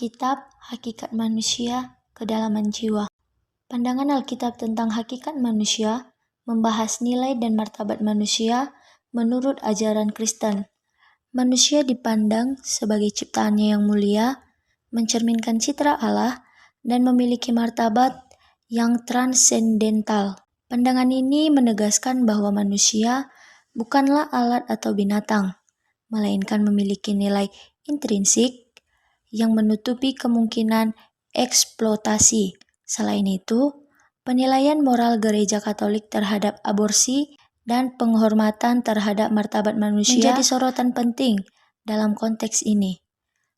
Alkitab, Hakikat Manusia, Kedalaman Jiwa. Pandangan Alkitab tentang hakikat manusia membahas nilai dan martabat manusia menurut ajaran Kristen. Manusia dipandang sebagai ciptaannya yang mulia, mencerminkan citra Allah, dan memiliki martabat yang transendental. Pandangan ini menegaskan bahwa manusia bukanlah alat atau binatang, melainkan memiliki nilai intrinsik yang menutupi kemungkinan eksploitasi. Selain itu, penilaian moral Gereja Katolik terhadap aborsi dan penghormatan terhadap martabat manusia menjadi sorotan penting dalam konteks ini.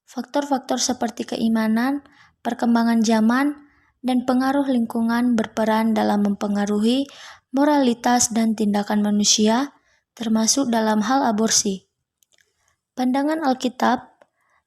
Faktor-faktor seperti keimanan, perkembangan zaman, dan pengaruh lingkungan berperan dalam mempengaruhi moralitas dan tindakan manusia, termasuk dalam hal aborsi. Pandangan Alkitab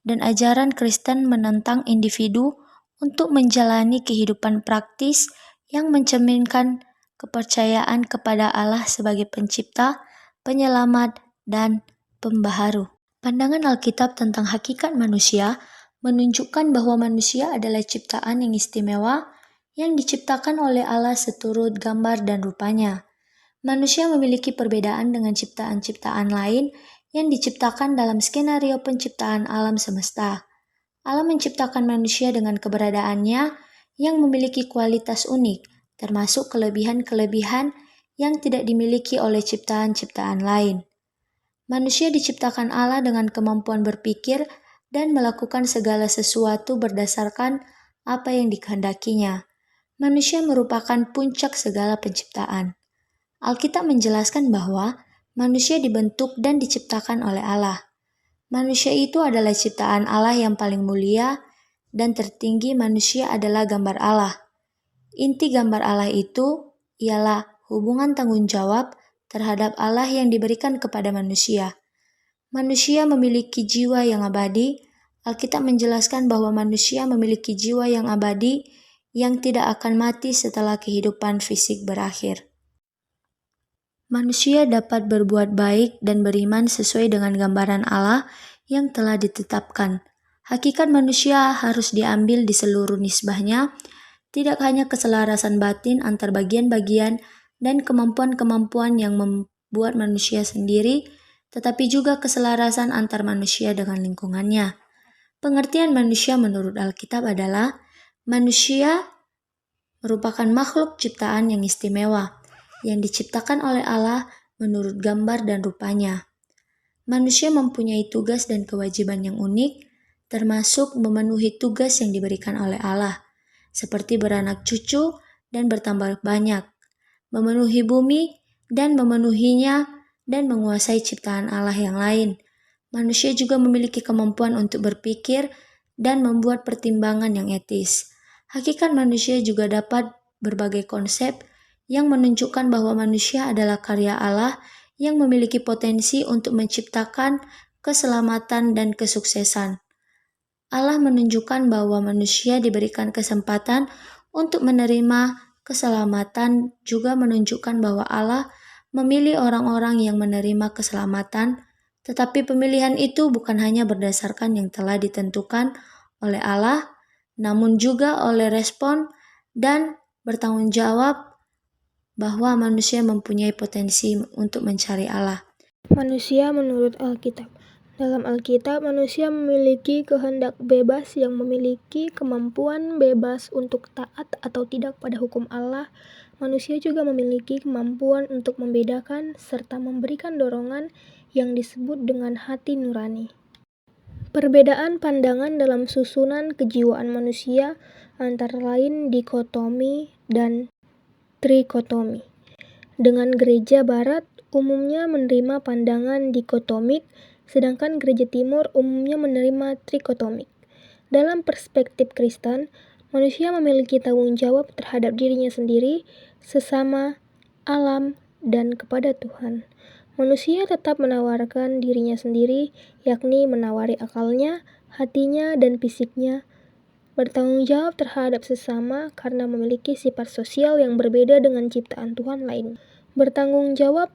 dan ajaran Kristen menentang individu untuk menjalani kehidupan praktis yang mencerminkan kepercayaan kepada Allah sebagai pencipta, penyelamat, dan pembaharu. Pandangan Alkitab tentang hakikat manusia menunjukkan bahwa manusia adalah ciptaan yang istimewa yang diciptakan oleh Allah seturut gambar dan rupanya. Manusia memiliki perbedaan dengan ciptaan-ciptaan lain yang diciptakan dalam skenario penciptaan alam semesta. Allah menciptakan manusia dengan keberadaannya yang memiliki kualitas unik, termasuk kelebihan-kelebihan yang tidak dimiliki oleh ciptaan-ciptaan lain. Manusia diciptakan Allah dengan kemampuan berpikir dan melakukan segala sesuatu berdasarkan apa yang dikehendakinya. Manusia merupakan puncak segala penciptaan. Alkitab menjelaskan bahwa manusia dibentuk dan diciptakan oleh Allah. Manusia itu adalah ciptaan Allah yang paling mulia dan tertinggi. Manusia adalah gambar Allah. Inti gambar Allah itu ialah hubungan tanggung jawab terhadap Allah yang diberikan kepada manusia. Manusia memiliki jiwa yang abadi. Alkitab menjelaskan bahwa manusia memiliki jiwa yang abadi yang tidak akan mati setelah kehidupan fisik berakhir. Manusia dapat berbuat baik dan beriman sesuai dengan gambaran Allah yang telah ditetapkan. Hakikat manusia harus diambil di seluruh nisbahnya, tidak hanya keselarasan batin antar bagian-bagian dan kemampuan-kemampuan yang membuat manusia sendiri, tetapi juga keselarasan antar manusia dengan lingkungannya. Pengertian manusia menurut Alkitab adalah manusia merupakan makhluk ciptaan yang istimewa, yang diciptakan oleh Allah menurut gambar dan rupanya. Manusia mempunyai tugas dan kewajiban yang unik, termasuk memenuhi tugas yang diberikan oleh Allah, seperti beranak cucu dan bertambah banyak, memenuhi bumi dan memenuhinya, dan menguasai ciptaan Allah yang lain. Manusia juga memiliki kemampuan untuk berpikir dan membuat pertimbangan yang etis. Hakikat manusia juga dapat berbagai konsep yang menunjukkan bahwa manusia adalah karya Allah yang memiliki potensi untuk menciptakan keselamatan dan kesuksesan. Allah menunjukkan bahwa manusia diberikan kesempatan untuk menerima keselamatan, juga menunjukkan bahwa Allah memilih orang-orang yang menerima keselamatan, tetapi pemilihan itu bukan hanya berdasarkan yang telah ditentukan oleh Allah, namun juga oleh respon dan bertanggung jawab bahwa manusia mempunyai potensi untuk mencari Allah. Manusia menurut Alkitab. Dalam Alkitab, manusia memiliki kehendak bebas yang memiliki kemampuan bebas untuk taat atau tidak pada hukum Allah. Manusia juga memiliki kemampuan untuk membedakan serta memberikan dorongan yang disebut dengan hati nurani. Perbedaan pandangan dalam susunan kejiwaan manusia antara lain dikotomi dan trikotomi. Dengan gereja barat umumnya menerima pandangan dikotomik, sedangkan gereja timur umumnya menerima trikotomik. Dalam perspektif Kristen, manusia memiliki tanggung jawab terhadap dirinya sendiri, sesama, alam, dan kepada Tuhan. Manusia tetap menawarkan dirinya sendiri, yakni menawari akalnya, hatinya, dan fisiknya, bertanggung jawab terhadap sesama karena memiliki sifat sosial yang berbeda dengan ciptaan Tuhan lain. Bertanggung jawab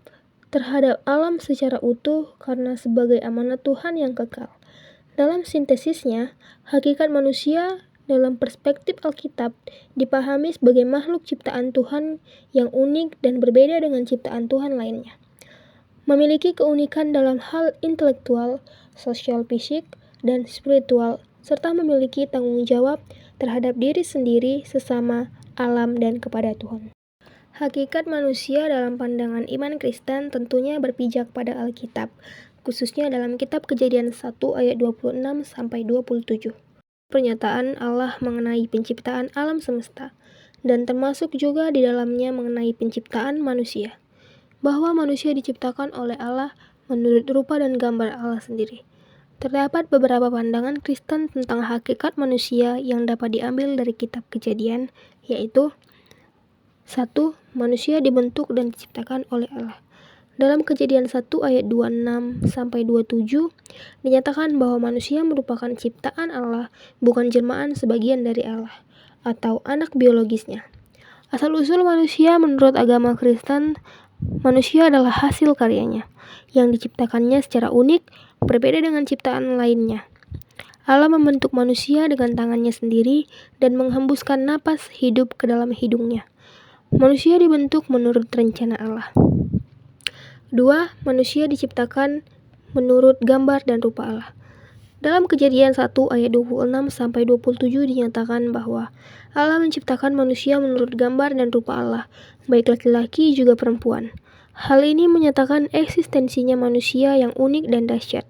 terhadap alam secara utuh karena sebagai amanat Tuhan yang kekal. Dalam sintesisnya, hakikat manusia dalam perspektif Alkitab dipahami sebagai makhluk ciptaan Tuhan yang unik dan berbeda dengan ciptaan Tuhan lainnya. Memiliki keunikan dalam hal intelektual, sosial fisik, dan spiritual, serta memiliki tanggung jawab terhadap diri sendiri, sesama, alam, dan kepada Tuhan. Hakikat manusia dalam pandangan iman Kristen tentunya berpijak pada Alkitab, khususnya dalam kitab Kejadian 1 ayat 26-27. Pernyataan Allah mengenai penciptaan alam semesta, dan termasuk juga di dalamnya mengenai penciptaan manusia. Bahwa manusia diciptakan oleh Allah menurut rupa dan gambar Allah sendiri. Terdapat beberapa pandangan Kristen tentang hakikat manusia yang dapat diambil dari kitab Kejadian, yaitu 1. Manusia dibentuk dan diciptakan oleh Allah. Dalam Kejadian 1 ayat 26-27 dinyatakan bahwa manusia merupakan ciptaan Allah, bukan jelmaan sebagian dari Allah atau anak biologisnya. Asal-usul manusia menurut agama Kristen, manusia adalah hasil karyanya yang diciptakannya secara unik, berbeda dengan ciptaan lainnya. Allah membentuk manusia dengan tangannya sendiri dan menghembuskan napas hidup ke dalam hidungnya. Manusia dibentuk menurut rencana Allah. 2. Manusia diciptakan menurut gambar dan rupa Allah. Dalam Kejadian 1 ayat 26-27 dinyatakan bahwa Allah menciptakan manusia menurut gambar dan rupa Allah, baik laki-laki juga perempuan. Hal ini menyatakan eksistensinya manusia yang unik dan dahsyat,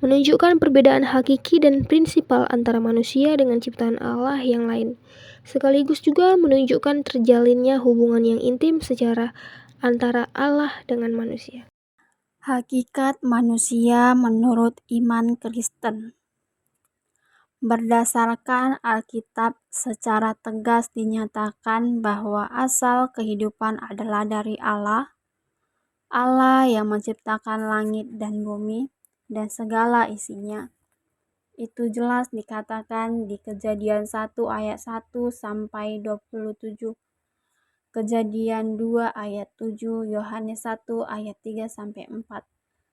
menunjukkan perbedaan hakiki dan prinsipal antara manusia dengan ciptaan Allah yang lain, sekaligus juga menunjukkan terjalinnya hubungan yang intim secara antara Allah dengan manusia. Hakikat manusia menurut iman Kristen. Berdasarkan Alkitab, secara tegas dinyatakan bahwa asal kehidupan adalah dari Allah, Allah yang menciptakan langit dan bumi dan segala isinya. Itu jelas dikatakan di Kejadian 1 ayat 1-27, Kejadian 2 ayat 7, Yohanes 1 ayat 3-4.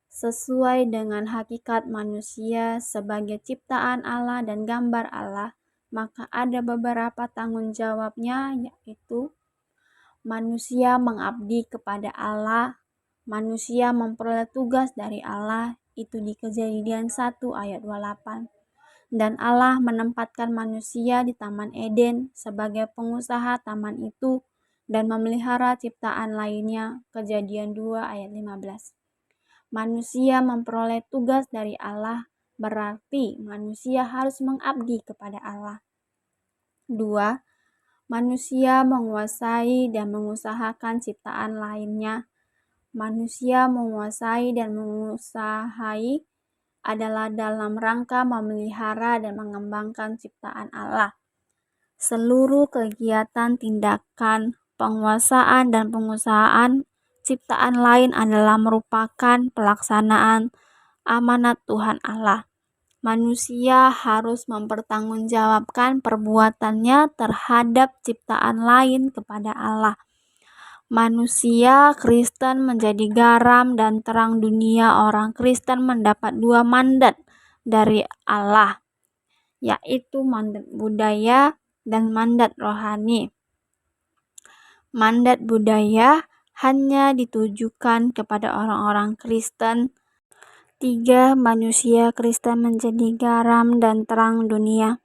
Sesuai dengan hakikat manusia sebagai ciptaan Allah dan gambar Allah, maka ada beberapa tanggung jawabnya, yaitu manusia mengabdi kepada Allah, manusia memperoleh tugas dari Allah, itu di Kejadian 1 ayat 28. Dan Allah menempatkan manusia di Taman Eden sebagai pengusaha taman itu dan memelihara ciptaan lainnya, Kejadian 2 ayat 15. Manusia memperoleh tugas dari Allah, berarti manusia harus mengabdi kepada Allah. 2. Manusia menguasai dan mengusahakan ciptaan lainnya. Manusia menguasai dan mengusahai adalah dalam rangka memelihara dan mengembangkan ciptaan Allah. Seluruh kegiatan, tindakan, penguasaan, dan pengusahaan ciptaan lain adalah merupakan pelaksanaan amanat Tuhan Allah. Manusia harus mempertanggungjawabkan perbuatannya terhadap ciptaan lain kepada Allah. Manusia Kristen menjadi garam dan terang dunia. Orang Kristen mendapat 2 mandat dari Allah, yaitu mandat budaya dan mandat rohani. Mandat budaya hanya ditujukan kepada orang-orang Kristen. 3. Manusia Kristen menjadi garam dan terang dunia.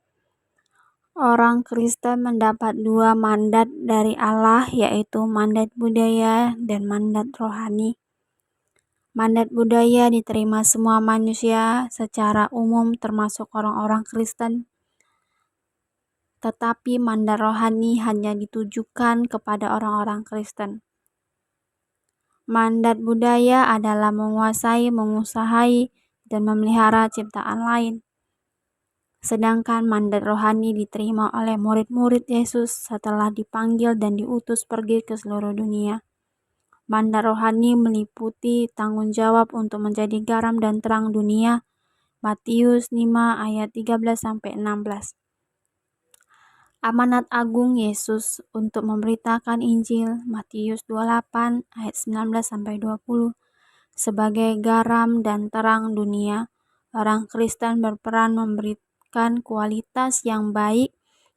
Orang Kristen mendapat 2 mandat dari Allah, yaitu mandat budaya dan mandat rohani. Mandat budaya diterima semua manusia secara umum termasuk orang-orang Kristen. Tetapi mandat rohani hanya ditujukan kepada orang-orang Kristen. Mandat budaya adalah menguasai, mengusahai, dan memelihara ciptaan lain. Sedangkan mandat rohani diterima oleh murid-murid Yesus setelah dipanggil dan diutus pergi ke seluruh dunia. Mandat rohani meliputi tanggung jawab untuk menjadi garam dan terang dunia. Matius 5 ayat 13-16. Amanat agung Yesus untuk memberitakan Injil, Matius 28 ayat 19-20. Sebagai garam dan terang dunia, orang Kristen berperan memberikan kualitas yang baik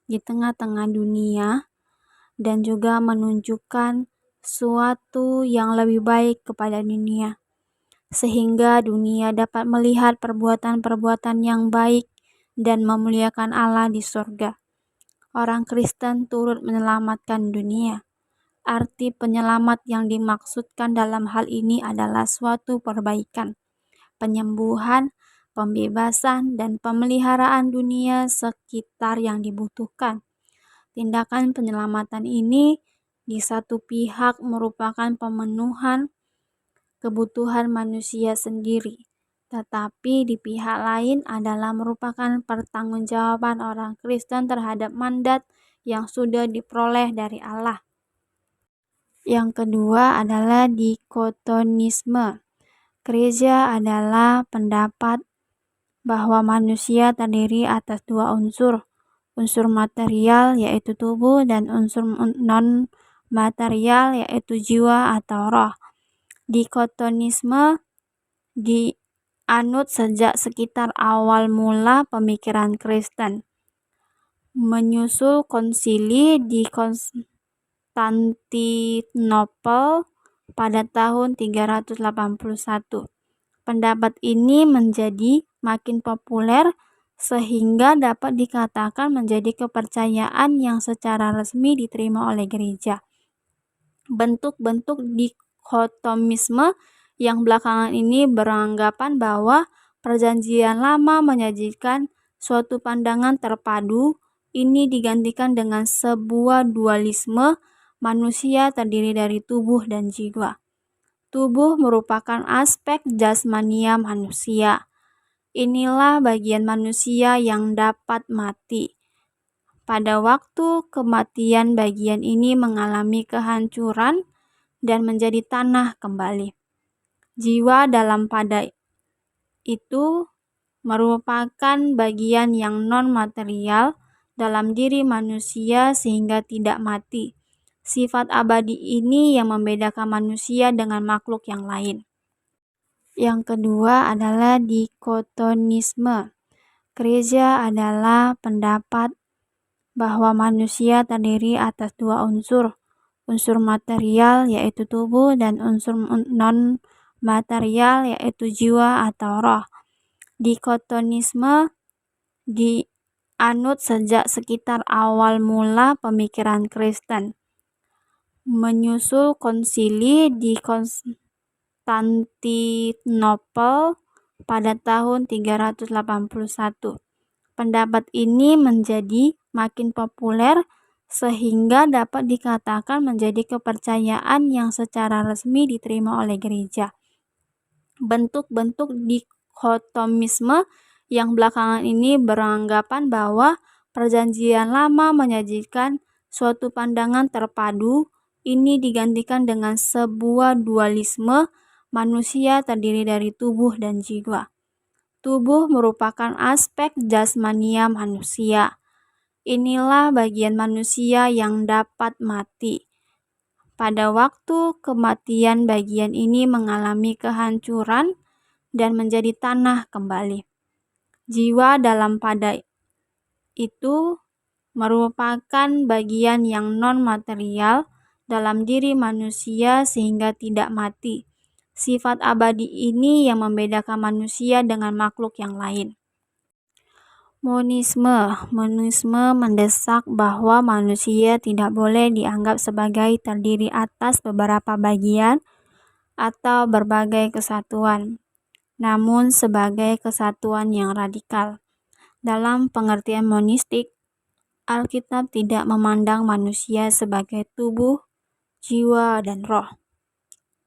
di tengah-tengah dunia dan juga menunjukkan suatu yang lebih baik kepada dunia, sehingga dunia dapat melihat perbuatan-perbuatan yang baik dan memuliakan Allah di surga. Orang Kristen turut menyelamatkan dunia. Arti penyelamat yang dimaksudkan dalam hal ini adalah suatu perbaikan, penyembuhan, pembebasan, dan pemeliharaan dunia sekitar yang dibutuhkan. Tindakan penyelamatan ini di satu pihak merupakan pemenuhan kebutuhan manusia sendiri, tetapi di pihak lain adalah merupakan pertanggungjawaban orang Kristen terhadap mandat yang sudah diperoleh dari Allah. Yang kedua adalah dikotomisme. Gereja adalah pendapat bahwa manusia terdiri atas dua unsur material yaitu tubuh dan unsur non-material yaitu jiwa atau roh. Dikotomisme dianut sejak sekitar awal mula pemikiran Kristen. Menyusul konsili di Konstantinopel pada tahun 381. Pendapat ini menjadi makin populer sehingga dapat dikatakan menjadi kepercayaan yang secara resmi diterima oleh gereja. Bentuk-bentuk dikotomisme yang belakangan ini beranggapan bahwa Perjanjian Lama menyajikan suatu pandangan terpadu, ini digantikan dengan sebuah dualisme manusia terdiri dari tubuh dan jiwa. Tubuh merupakan aspek jasmania manusia. Inilah bagian manusia yang dapat mati. Pada waktu kematian bagian ini mengalami kehancuran dan menjadi tanah kembali. Jiwa dalam pada itu merupakan bagian yang non-material dalam diri manusia sehingga tidak mati. Sifat abadi ini yang membedakan manusia dengan makhluk yang lain. Yang kedua adalah dikotomisme. Gereja adalah pendapat bahwa manusia terdiri atas dua unsur material yaitu tubuh dan unsur non-material yaitu jiwa atau roh. Dikotomisme dianut sejak sekitar awal mula pemikiran Kristen. Menyusul konsili di Konstantinopel pada tahun 381. Pendapat ini menjadi makin populer sehingga dapat dikatakan menjadi kepercayaan yang secara resmi diterima oleh gereja. Bentuk-bentuk dikotomisme yang belakangan ini beranggapan bahwa Perjanjian Lama menyajikan suatu pandangan terpadu, ini digantikan dengan sebuah dualisme manusia terdiri dari tubuh dan jiwa. Tubuh merupakan aspek jasmania manusia. Inilah bagian manusia yang dapat mati. Pada waktu kematian bagian ini mengalami kehancuran dan menjadi tanah kembali. Jiwa dalam pada itu merupakan bagian yang non-material dalam diri manusia sehingga tidak mati. Sifat abadi ini yang membedakan manusia dengan makhluk yang lain. Monisme mendesak bahwa manusia tidak boleh dianggap sebagai terdiri atas beberapa bagian atau berbagai kesatuan, namun sebagai kesatuan yang radikal. Dalam pengertian monistik, Alkitab tidak memandang manusia sebagai tubuh, jiwa, dan roh,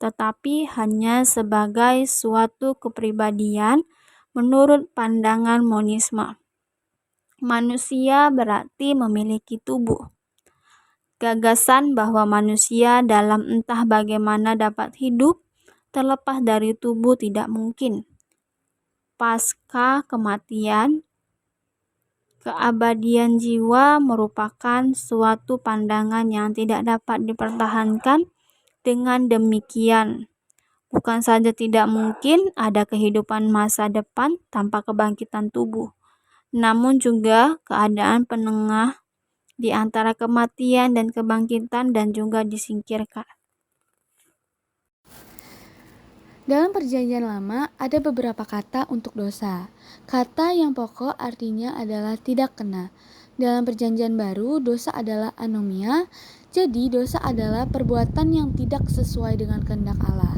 tetapi hanya sebagai suatu kepribadian menurut pandangan monisme. Manusia berarti memiliki tubuh. Gagasan bahwa manusia dalam entah bagaimana dapat hidup terlepas dari tubuh tidak mungkin. Pasca kematian, keabadian jiwa merupakan suatu pandangan yang tidak dapat dipertahankan. Dengan demikian, Bukan saja tidak mungkin ada kehidupan masa depan tanpa kebangkitan tubuh, namun juga keadaan penengah di antara kematian dan kebangkitan dan juga disingkirkan. Dalam Perjanjian Lama ada beberapa kata untuk dosa. Kata yang pokok artinya adalah tidak kena. Dalam Perjanjian Baru, dosa adalah anomia, jadi dosa adalah perbuatan yang tidak sesuai dengan kehendak Allah.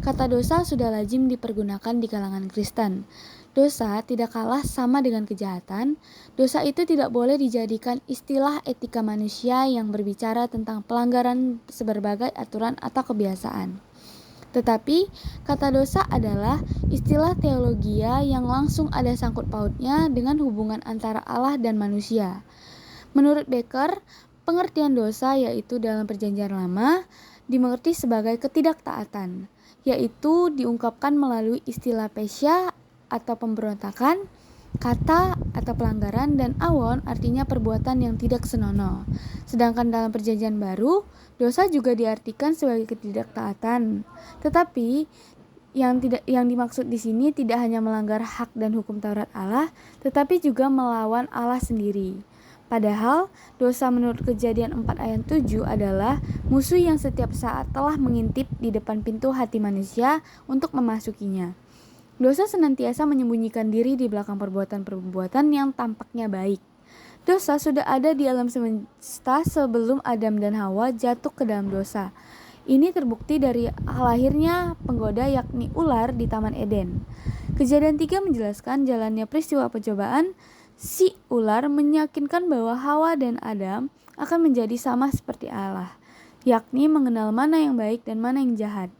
Kata dosa sudah lazim dipergunakan di kalangan Kristen. Dosa tidak kalah sama dengan kejahatan. Dosa itu tidak boleh dijadikan istilah etika manusia yang berbicara tentang pelanggaran berbagai aturan atau kebiasaan. Tetapi, kata dosa adalah istilah teologia yang langsung ada sangkut pautnya dengan hubungan antara Allah dan manusia. Menurut Becker, pengertian dosa yaitu dalam Perjanjian Lama dimengerti sebagai ketidaktaatan, yaitu diungkapkan melalui istilah pesya atau pemberontakan, kata atau pelanggaran, dan awon artinya perbuatan yang tidak senonoh. Sedangkan dalam Perjanjian Baru, dosa juga diartikan sebagai ketidaktaatan. Tetapi yang dimaksud di sini tidak hanya melanggar hak dan hukum Taurat Allah, tetapi juga melawan Allah sendiri. Padahal dosa menurut Kejadian 4 ayat 7 adalah musuh yang setiap saat telah mengintip di depan pintu hati manusia untuk memasukinya. Dosa senantiasa menyembunyikan diri di belakang perbuatan-perbuatan yang tampaknya baik. Dosa sudah ada di alam semesta sebelum Adam dan Hawa jatuh ke dalam dosa. Ini terbukti dari lahirnya penggoda yakni ular di Taman Eden. Kejadian 3 menjelaskan jalannya peristiwa pencobaan. Si ular meyakinkan bahwa Hawa dan Adam akan menjadi sama seperti Allah, yakni mengenal mana yang baik dan mana yang jahat.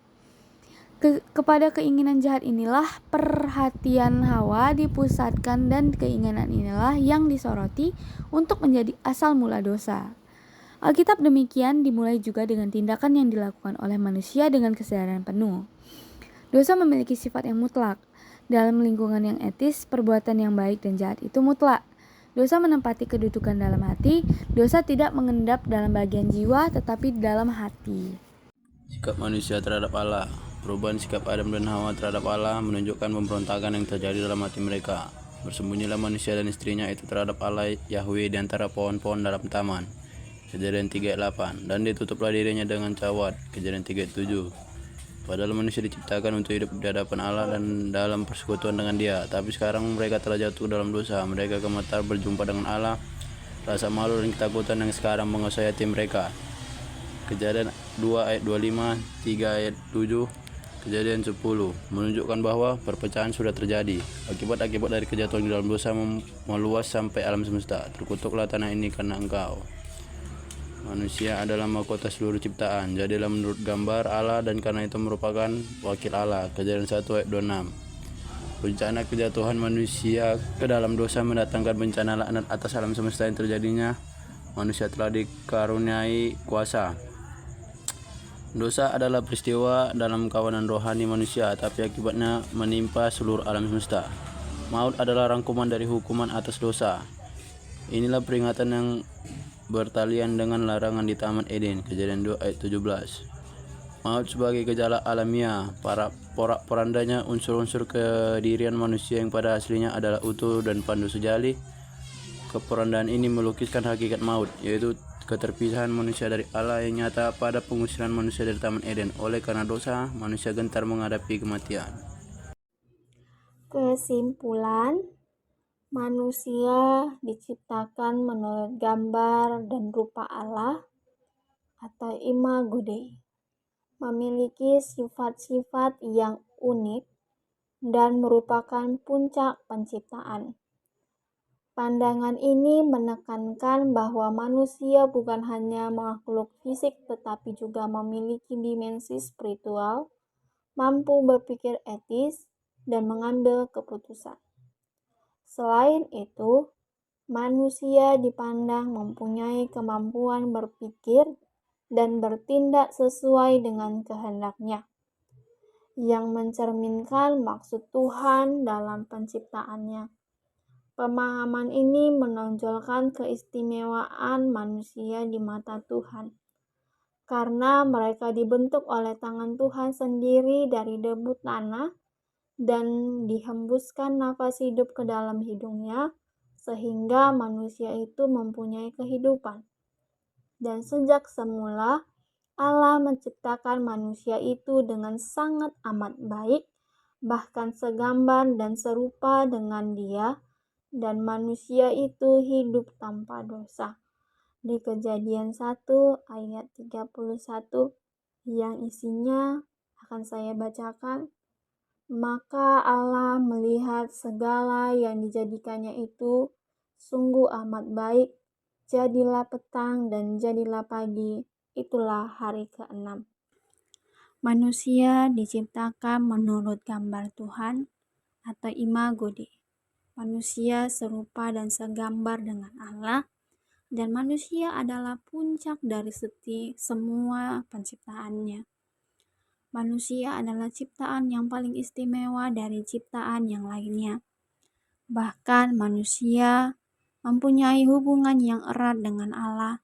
Kepada keinginan jahat inilah perhatian Hawa dipusatkan dan keinginan inilah yang disoroti untuk menjadi asal mula dosa. Alkitab demikian dimulai juga dengan tindakan yang dilakukan oleh manusia dengan kesadaran penuh. Dosa memiliki sifat yang mutlak. Dalam lingkungan yang etis, perbuatan yang baik dan jahat itu mutlak. Dosa menempati kedudukan dalam hati. Dosa tidak mengendap dalam bagian jiwa tetapi dalam hati. Sikap manusia terhadap Allah. Perubahan sikap Adam dan Hawa terhadap Allah menunjukkan pemberontakan yang terjadi dalam hati mereka. Bersembunyilah manusia dan istrinya itu terhadap Allah Yahweh di antara pohon-pohon dalam taman. Kejadian 3 ayat 8. Dan ditutuplah dirinya dengan cawat. Kejadian 3 ayat 7. Padahal manusia diciptakan untuk hidup di hadapan Allah dan dalam persekutuan dengan Dia. Tapi sekarang mereka telah jatuh dalam dosa. Mereka gemetar berjumpa dengan Allah. Rasa malu dan ketakutan yang sekarang menguasai hati mereka. Kejadian 2 ayat 25, 3 ayat 7, Kejadian 10 menunjukkan bahwa perpecahan sudah terjadi. Akibat-akibat dari kejatuhan di dalam dosa meluas sampai alam semesta. Terkutuklah tanah ini karena engkau. Manusia adalah mahkota seluruh ciptaan. Jadilah menurut gambar Allah dan karena itu merupakan wakil Allah. Kejadian 1 ayat 26. Bencana kejatuhan manusia ke dalam dosa mendatangkan bencana laknat atas alam semesta yang terjadinya. Manusia telah dikaruniai kuasa. Dosa adalah peristiwa dalam kawanan rohani manusia, tapi akibatnya menimpa seluruh alam semesta. Maut adalah rangkuman dari hukuman atas dosa. Inilah peringatan yang bertalian dengan larangan di Taman Eden, Kejadian 2 ayat 17. Maut sebagai gejala alamiah, para porak-porandanya unsur-unsur kedirian manusia yang pada aslinya adalah utuh dan pandu sejali. Keporandaan ini melukiskan hakikat maut, yaitu keterpisahan manusia dari Allah yang nyata pada pengusiran manusia dari Taman Eden. Oleh karena dosa, manusia gentar menghadapi kematian. Kesimpulan, manusia diciptakan menurut gambar dan rupa Allah atau imago Dei, memiliki sifat-sifat yang unik dan merupakan puncak penciptaan. Pandangan ini menekankan bahwa manusia bukan hanya makhluk fisik tetapi juga memiliki dimensi spiritual, mampu berpikir etis, dan mengambil keputusan. Selain itu, manusia dipandang mempunyai kemampuan berpikir dan bertindak sesuai dengan kehendaknya, yang mencerminkan maksud Tuhan dalam penciptaannya. Pemahaman ini menonjolkan keistimewaan manusia di mata Tuhan. karena mereka dibentuk oleh tangan Tuhan sendiri dari debu tanah dan dihembuskan nafas hidup ke dalam hidungnya, sehingga manusia itu mempunyai kehidupan. Dan sejak semula, Allah menciptakan manusia itu dengan sangat amat baik, bahkan segambar dan serupa dengan Dia, dan manusia itu hidup tanpa dosa. Di Kejadian 1 ayat 31 yang isinya akan saya bacakan. Maka Allah melihat segala yang dijadikannya itu sungguh amat baik. Jadilah petang dan jadilah pagi, itulah hari ke-6. Manusia diciptakan menurut gambar Tuhan atau imago Dei. Manusia serupa dan segambar dengan Allah, dan manusia adalah puncak dari semua penciptaannya. Manusia adalah ciptaan yang paling istimewa dari ciptaan yang lainnya. Bahkan manusia mempunyai hubungan yang erat dengan Allah,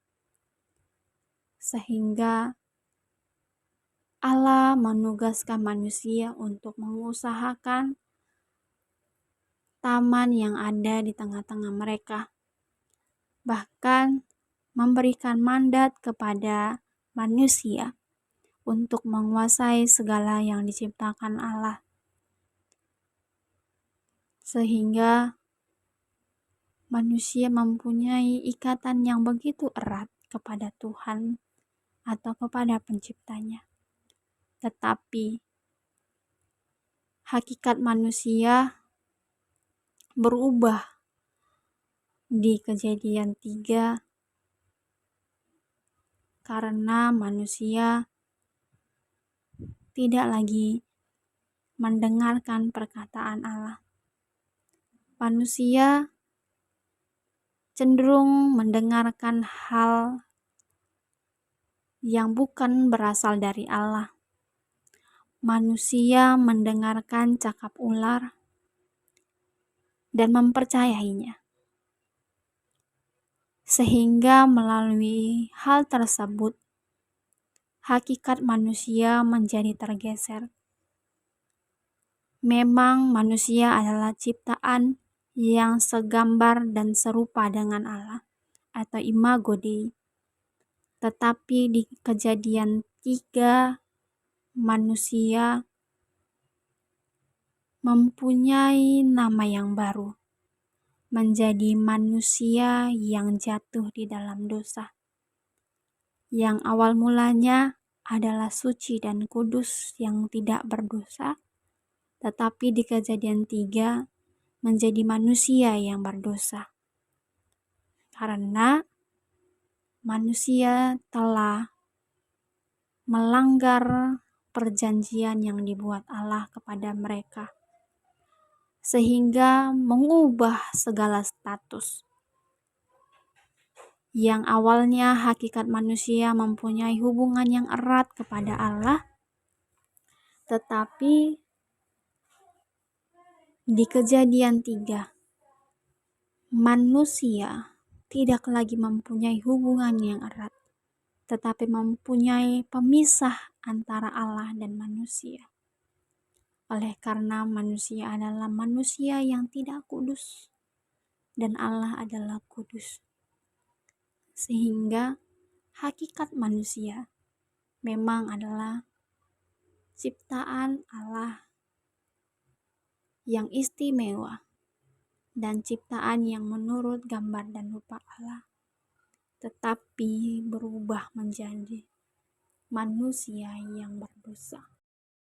sehingga Allah menugaskan manusia untuk mengusahakan taman yang ada di tengah-tengah mereka. Bahkan memberikan mandat kepada manusia untuk menguasai segala yang diciptakan Allah. Sehingga manusia mempunyai ikatan yang begitu erat kepada Tuhan atau kepada penciptanya. Tetapi hakikat manusia berubah di Kejadian 3 karena manusia tidak lagi mendengarkan perkataan Allah. Manusia cenderung mendengarkan hal yang bukan berasal dari Allah. Manusia mendengarkan cakap ular dan mempercayainya. Sehingga melalui hal tersebut, hakikat manusia menjadi tergeser. Memang manusia adalah ciptaan yang segambar dan serupa dengan Allah atau imago Dei. Tetapi di Kejadian 3, manusia mempunyai nama yang baru, menjadi manusia yang jatuh di dalam dosa. Yang awal mulanya adalah suci dan kudus yang tidak berdosa, tetapi di Kejadian 3 menjadi manusia yang berdosa. Karena manusia telah melanggar perjanjian yang dibuat Allah kepada mereka, sehingga mengubah segala status. Yang awalnya hakikat manusia mempunyai hubungan yang erat kepada Allah, tetapi di Kejadian 3, manusia tidak lagi mempunyai hubungan yang erat, tetapi mempunyai pemisah antara Allah dan manusia. Oleh karena manusia adalah manusia yang tidak kudus, dan Allah adalah kudus. Sehingga hakikat manusia memang adalah ciptaan Allah yang istimewa dan ciptaan yang menurut gambar dan rupa Allah, tetapi berubah menjadi manusia yang berdosa.